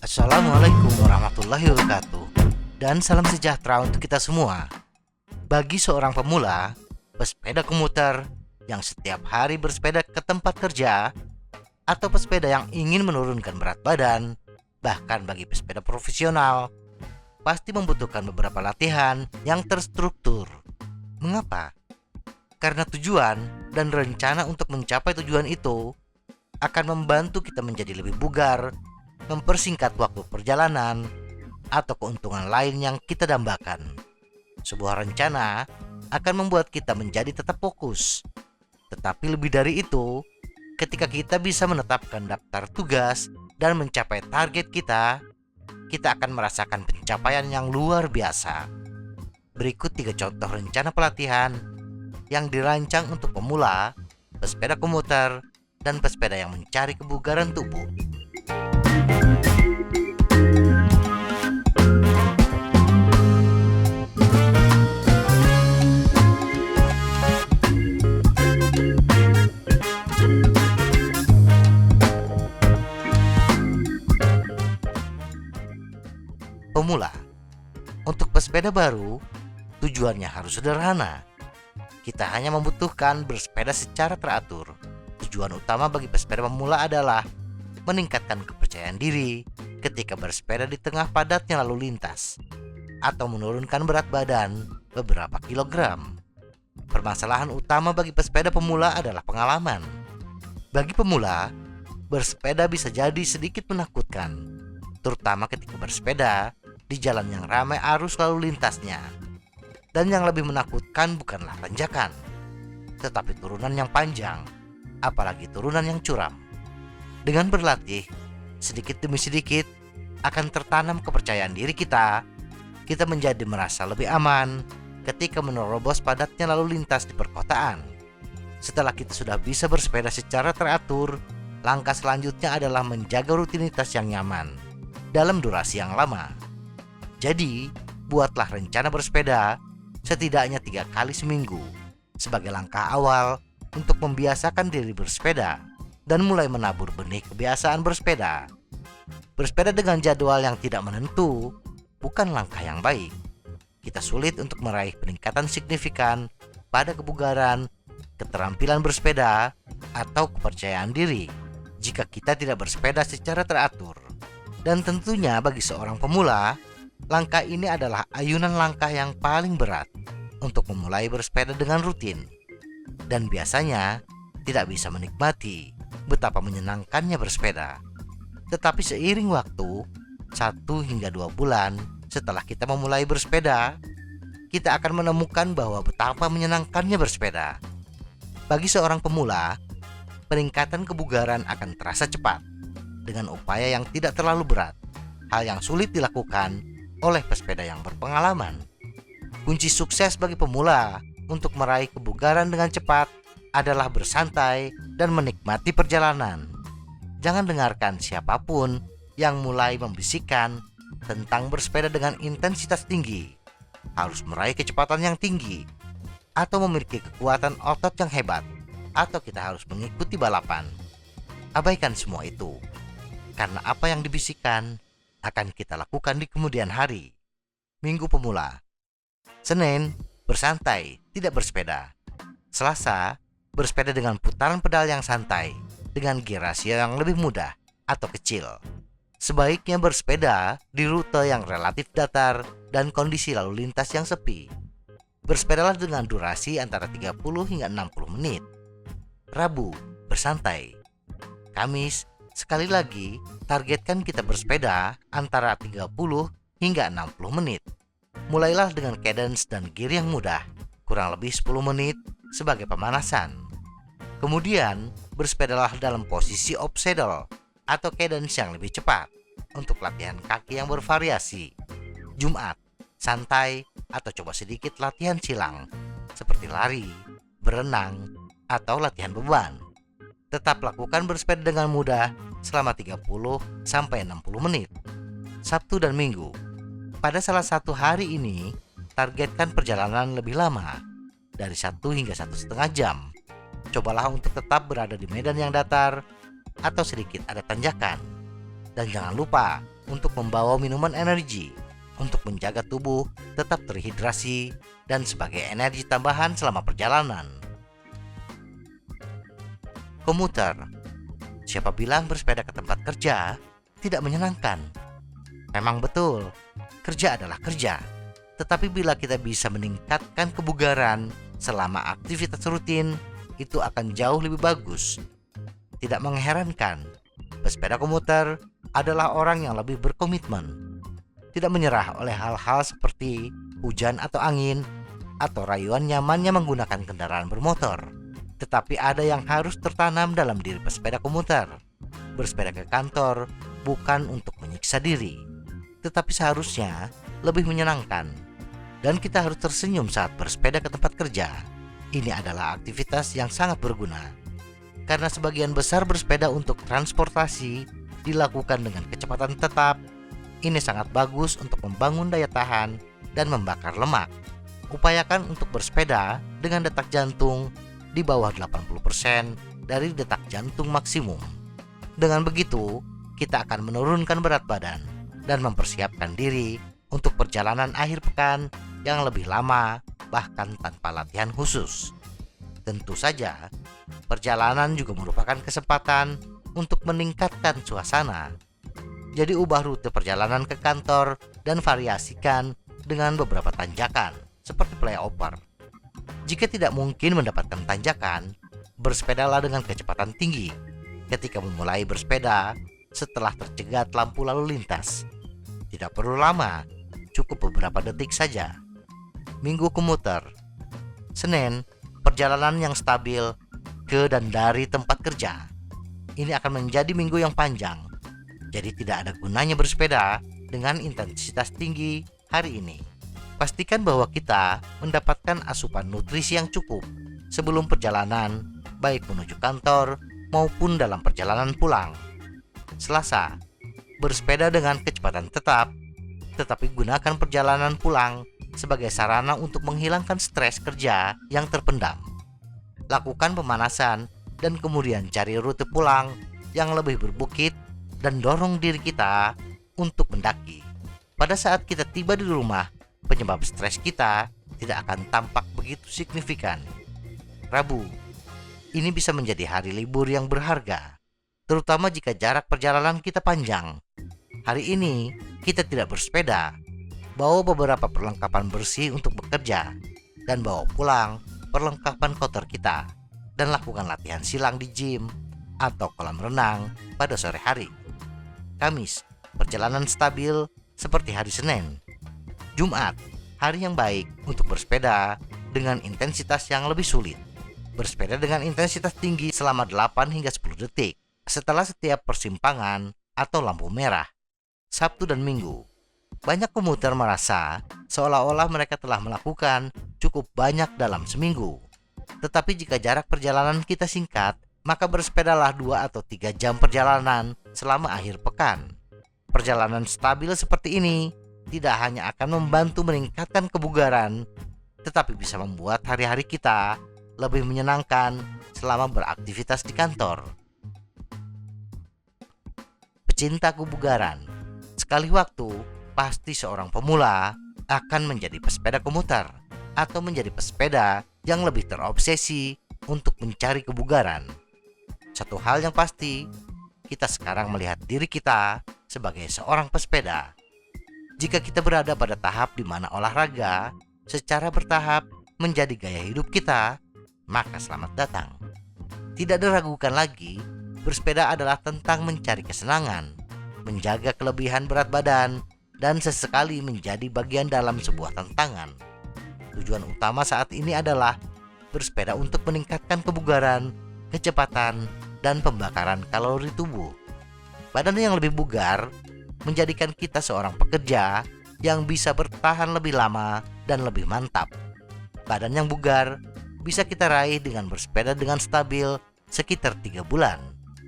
Assalamualaikum warahmatullahi wabarakatuh. Dan salam sejahtera untuk kita semua. Bagi seorang pemula, pesepeda komuter yang setiap hari bersepeda ke tempat kerja, atau pesepeda yang ingin menurunkan berat badan, bahkan bagi pesepeda profesional, pasti membutuhkan beberapa latihan yang terstruktur. Mengapa? Karena tujuan dan rencana untuk mencapai tujuan itu akan membantu kita menjadi lebih bugar, mempersingkat waktu perjalanan, atau keuntungan lain yang kita dambakan. Sebuah rencana akan membuat kita menjadi tetap fokus. Tetapi lebih dari itu, ketika kita bisa menetapkan daftar tugas dan mencapai target kita akan merasakan pencapaian yang luar biasa. Berikut 3 contoh rencana pelatihan yang dirancang untuk pemula, pesepeda komuter, dan pesepeda yang mencari kebugaran tubuh. Pemula. Untuk pesepeda baru, tujuannya harus sederhana. Kita hanya membutuhkan bersepeda secara teratur. Tujuan utama bagi pesepeda pemula adalah meningkatkan kepercayaan diri ketika bersepeda di tengah padatnya lalu lintas, atau menurunkan berat badan beberapa kilogram. Permasalahan utama bagi pesepeda pemula adalah pengalaman. Bagi pemula, bersepeda bisa jadi sedikit menakutkan, terutama ketika bersepeda di jalan yang ramai arus lalu lintasnya. Dan yang lebih menakutkan bukanlah tanjakan, tetapi turunan yang panjang, apalagi turunan yang curam. Dengan berlatih, sedikit demi sedikit akan tertanam kepercayaan diri kita menjadi merasa lebih aman ketika menerobos padatnya lalu lintas di perkotaan. Setelah kita sudah bisa bersepeda secara teratur, langkah selanjutnya adalah menjaga rutinitas yang nyaman dalam durasi yang lama. Jadi, buatlah rencana bersepeda setidaknya 3 kali seminggu sebagai langkah awal untuk membiasakan diri bersepeda dan mulai menabur benih kebiasaan bersepeda. Bersepeda dengan jadwal yang tidak menentu bukan langkah yang baik. Kita sulit untuk meraih peningkatan signifikan pada kebugaran, keterampilan bersepeda, atau kepercayaan diri jika kita tidak bersepeda secara teratur. Dan tentunya bagi seorang pemula, langkah ini adalah ayunan langkah yang paling berat untuk memulai bersepeda dengan rutin. Dan biasanya tidak bisa menikmati betapa menyenangkannya bersepeda. Tetapi seiring waktu, 1 hingga 2 bulan setelah kita memulai bersepeda, kita akan menemukan bahwa betapa menyenangkannya bersepeda. Bagi seorang pemula, peningkatan kebugaran akan terasa cepat dengan upaya yang tidak terlalu berat, hal yang sulit dilakukan oleh pesepeda yang berpengalaman. Kunci sukses bagi pemula untuk meraih kebugaran dengan cepat adalah bersantai dan menikmati perjalanan. Jangan dengarkan siapapun yang mulai membisikkan tentang bersepeda dengan intensitas tinggi, harus meraih kecepatan yang tinggi, atau memiliki kekuatan otot yang hebat, atau kita harus mengikuti balapan. Abaikan semua itu, karena apa yang dibisikkan akan kita lakukan di kemudian hari. Minggu pemula. Senin, bersantai, tidak bersepeda. Selasa, bersepeda dengan putaran pedal yang santai, dengan gear rasio yang lebih mudah atau kecil. Sebaiknya bersepeda di rute yang relatif datar dan kondisi lalu lintas yang sepi. Bersepedalah dengan durasi antara 30 hingga 60 menit. Rabu, bersantai. Kamis, sekali lagi, targetkan kita bersepeda antara 30 hingga 60 menit. Mulailah dengan cadence dan gear yang mudah, kurang lebih 10 menit sebagai pemanasan. Kemudian, bersepedalah dalam posisi off saddle atau cadence yang lebih cepat untuk latihan kaki yang bervariasi. Jumat, santai atau coba sedikit latihan silang seperti lari, berenang, atau latihan beban. Tetap lakukan bersepeda dengan mudah selama 30 sampai 60 menit. Sabtu dan Minggu. Pada salah satu hari ini, targetkan perjalanan lebih lama, dari 1 hingga 1,5 jam. Cobalah untuk tetap berada di medan yang datar atau sedikit ada tanjakan. Dan jangan lupa untuk membawa minuman energi untuk menjaga tubuh tetap terhidrasi dan sebagai energi tambahan selama perjalanan. Komuter. Siapa bilang bersepeda ke tempat kerja tidak menyenangkan? Memang betul, kerja adalah kerja. Tetapi bila kita bisa meningkatkan kebugaran selama aktivitas rutin, itu akan jauh lebih bagus. Tidak mengherankan, pesepeda komuter adalah orang yang lebih berkomitmen. Tidak menyerah oleh hal-hal seperti hujan atau angin, atau rayuan nyamannya menggunakan kendaraan bermotor. Tetapi ada yang harus tertanam dalam diri pesepeda komuter. Bersepeda ke kantor bukan untuk menyiksa diri, tetapi seharusnya lebih menyenangkan. Dan kita harus tersenyum saat bersepeda ke tempat kerja. Ini adalah aktivitas yang sangat berguna. Karena sebagian besar bersepeda untuk transportasi dilakukan dengan kecepatan tetap. Ini sangat bagus untuk membangun daya tahan dan membakar lemak. Upayakan untuk bersepeda dengan detak jantung di bawah 80% dari detak jantung maksimum. Dengan begitu, kita akan menurunkan berat badan dan mempersiapkan diri untuk perjalanan akhir pekan yang lebih lama, bahkan tanpa latihan khusus. Tentu saja, perjalanan juga merupakan kesempatan untuk meningkatkan suasana. Jadi ubah rute perjalanan ke kantor dan variasikan dengan beberapa tanjakan, seperti flyover. Jika tidak mungkin mendapatkan tanjakan, bersepedalah dengan kecepatan tinggi ketika memulai bersepeda setelah tercegat lampu lalu lintas. Tidak perlu lama, cukup beberapa detik saja. Minggu komuter. Senin, perjalanan yang stabil ke dan dari tempat kerja. Ini akan menjadi minggu yang panjang, jadi tidak ada gunanya bersepeda dengan intensitas tinggi hari ini. Pastikan bahwa kita mendapatkan asupan nutrisi yang cukup sebelum perjalanan, baik menuju kantor maupun dalam perjalanan pulang. Selasa, bersepeda dengan kecepatan tetap, tetapi gunakan perjalanan pulang sebagai sarana untuk menghilangkan stres kerja yang terpendam. Lakukan pemanasan dan kemudian cari rute pulang yang lebih berbukit dan dorong diri kita untuk mendaki. Pada saat kita tiba di rumah, penyebab stres kita tidak akan tampak begitu signifikan. Rabu, ini bisa menjadi hari libur yang berharga, terutama jika jarak perjalanan kita panjang. Hari ini kita tidak bersepeda. Bawa beberapa perlengkapan bersih untuk bekerja dan bawa pulang perlengkapan kotor kita, dan lakukan latihan silang di gym atau kolam renang pada sore hari. Kamis, perjalanan stabil seperti hari Senin. Jumat, hari yang baik untuk bersepeda dengan intensitas yang lebih sulit. Bersepeda dengan intensitas tinggi selama 8 hingga 10 detik setelah setiap persimpangan atau lampu merah. Sabtu dan Minggu. Banyak komuter merasa seolah-olah mereka telah melakukan cukup banyak dalam seminggu. Tetapi jika jarak perjalanan kita singkat, maka bersepedalah 2 atau 3 jam perjalanan selama akhir pekan. Perjalanan stabil seperti ini tidak hanya akan membantu meningkatkan kebugaran, tetapi bisa membuat hari-hari kita lebih menyenangkan selama beraktivitas di kantor. Pecinta kebugaran. Sekali waktu, pasti seorang pemula akan menjadi pesepeda komuter atau menjadi pesepeda yang lebih terobsesi untuk mencari kebugaran. Satu hal yang pasti, kita sekarang melihat diri kita sebagai seorang pesepeda. Jika kita berada pada tahap di mana olahraga secara bertahap menjadi gaya hidup kita, maka selamat datang. Tidak diragukan lagi, bersepeda adalah tentang mencari kesenangan, menjaga kelebihan berat badan, dan sesekali menjadi bagian dalam sebuah tantangan. Tujuan utama saat ini adalah bersepeda untuk meningkatkan kebugaran, kecepatan, dan pembakaran kalori tubuh. Badan yang lebih bugar menjadikan kita seorang pekerja yang bisa bertahan lebih lama dan lebih mantap. Badan yang bugar bisa kita raih dengan bersepeda dengan stabil sekitar 3 bulan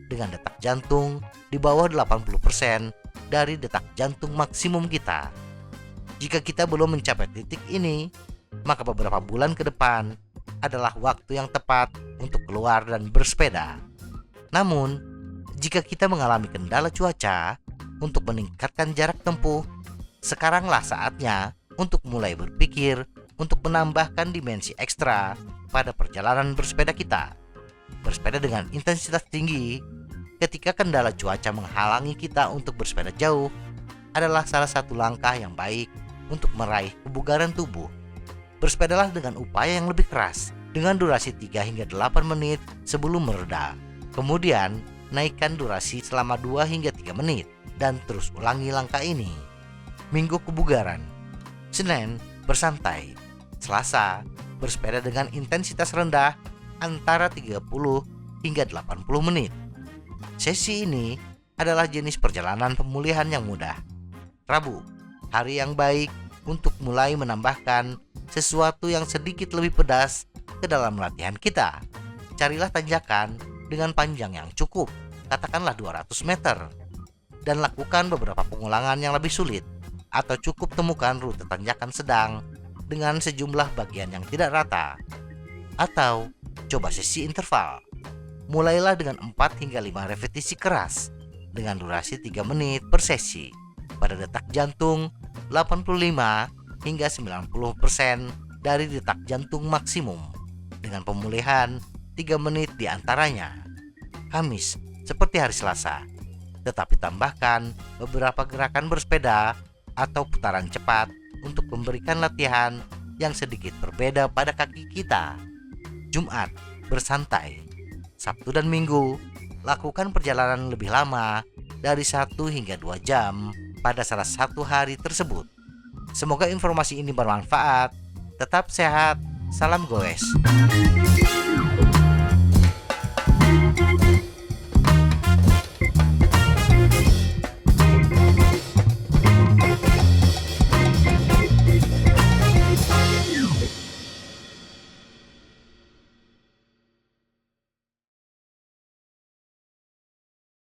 dengan detak jantung di bawah 80% dari detak jantung maksimum kita. Jika kita belum mencapai titik ini, maka beberapa bulan ke depan adalah waktu yang tepat untuk keluar dan bersepeda. Namun, jika kita mengalami kendala cuaca untuk meningkatkan jarak tempuh, sekaranglah saatnya untuk mulai berpikir untuk menambahkan dimensi ekstra pada perjalanan bersepeda kita. Bersepeda dengan intensitas tinggi ketika kendala cuaca menghalangi kita untuk bersepeda jauh adalah salah satu langkah yang baik untuk meraih kebugaran tubuh. Bersepedalah dengan upaya yang lebih keras dengan durasi 3 hingga 8 menit sebelum mereda. Kemudian, naikkan durasi selama 2 hingga 3 menit dan terus ulangi langkah ini. Minggu kebugaran. Senin, bersantai. Selasa, bersepeda dengan intensitas rendah antara 30 hingga 80 menit. Sesi ini adalah jenis perjalanan pemulihan yang mudah. Rabu, hari yang baik untuk mulai menambahkan sesuatu yang sedikit lebih pedas ke dalam latihan kita. Carilah tanjakan dengan panjang yang cukup, katakanlah 200 meter, dan lakukan beberapa pengulangan yang lebih sulit, atau cukup temukan rute tanjakan sedang dengan sejumlah bagian yang tidak rata. Atau coba sesi interval. Mulailah dengan 4 hingga 5 repetisi keras dengan durasi 3 menit per sesi pada detak jantung 85 hingga 90% dari detak jantung maksimum dengan pemulihan 3 menit di antaranya. Kamis, seperti hari Selasa, tetapi tambahkan beberapa gerakan bersepeda atau putaran cepat untuk memberikan latihan yang sedikit berbeda pada kaki kita. Jumat, bersantai. Sabtu dan Minggu, lakukan perjalanan lebih lama dari 1 hingga 2 jam pada salah satu hari tersebut. Semoga informasi ini bermanfaat. Tetap sehat. Salam goes.